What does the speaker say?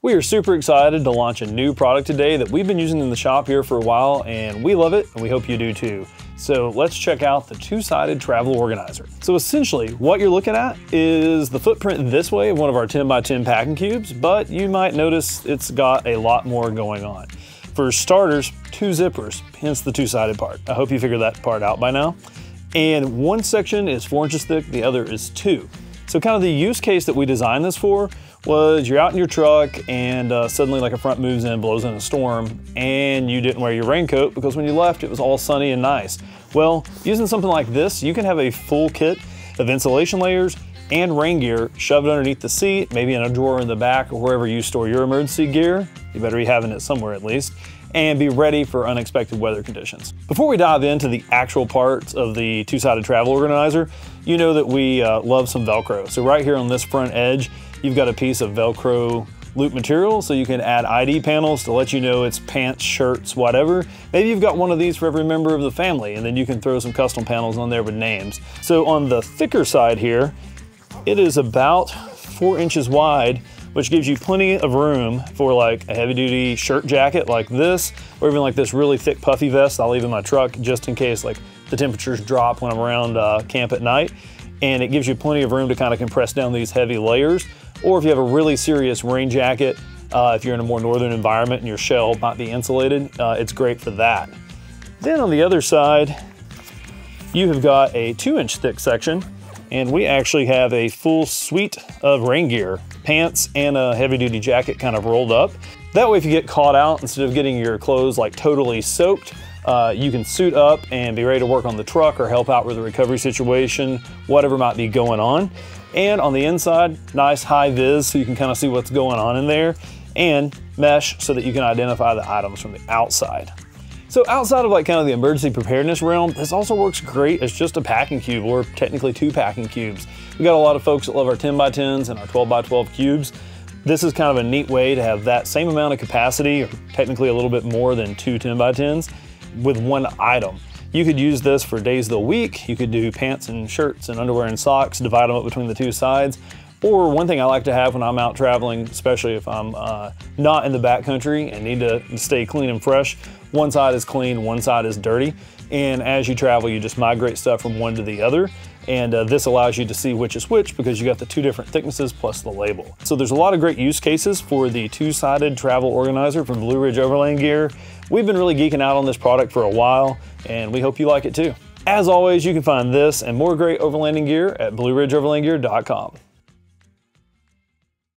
We are super excited to launch a new product today that we've been using in the shop here for a while, and we love it, and we hope you do too. So let's check out the two-sided travel organizer. So essentially, what you're looking at is the footprint this way of one of our 10x10 packing cubes, but you might notice it's got a lot more going on. For starters, two zippers, hence the two-sided part. I hope you figured that part out by now. And one section is 4 inches thick, the other is 2. So kind of the use case that we designed this for was you're out in your truck and suddenly like a front moves in, blows in a storm, and you didn't wear your raincoat because when you left it was all sunny and nice. Well, using something like this, you can have a full kit of insulation layers and rain gear shoved underneath the seat, maybe in a drawer in the back or wherever you store your emergency gear. You better be having it somewhere at least, and be ready for unexpected weather conditions. Before we dive into the actual parts of the two-sided travel organizer, you know that we love some Velcro. So right here on this front edge, you've got a piece of Velcro loop material, so you can add ID panels to let you know it's pants, shirts, whatever. Maybe you've got one of these for every member of the family, and then you can throw some custom panels on there with names. So on the thicker side here, it is about 4 inches wide, which gives you plenty of room for like a heavy duty shirt jacket like this, or even like this really thick puffy vest I'll leave in my truck just in case like the temperatures drop when I'm around camp at night. And it gives you plenty of room to kind of compress down these heavy layers. Or if you have a really serious rain jacket, if you're in a more northern environment and your shell might be insulated, it's great for that. Then on the other side, you have got a 2-inch thick section, and we actually have a full suite of rain gear, pants and a heavy duty jacket kind of rolled up. That way if you get caught out, instead of getting your clothes like totally soaked, you can suit up and be ready to work on the truck or help out with a recovery situation, whatever might be going on. And on the inside, nice high vis so you can kind of see what's going on in there, and mesh so that you can identify the items from the outside. So outside of like kind of the emergency preparedness realm, this also works great as just a packing cube, or technically 2 packing cubes. We got a lot of folks that love our 10x10s and our 12x12 cubes. This is kind of a neat way to have that same amount of capacity, or technically a little bit more than 2 10x10s, with one item. You could use this for days of the week. You could do pants and shirts and underwear and socks, divide them up between the 2 sides. Or one thing I like to have when I'm out traveling, especially if I'm not in the backcountry and need to stay clean and fresh, one side is clean, one side is dirty. And as you travel, you just migrate stuff from one to the other. And this allows you to see which is which because you got the 2 different thicknesses plus the label. So there's a lot of great use cases for the two-sided travel organizer from Blue Ridge Overland Gear. We've been really geeking out on this product for a while, and we hope you like it too. As always, you can find this and more great overlanding gear at blueridgeoverlandgear.com.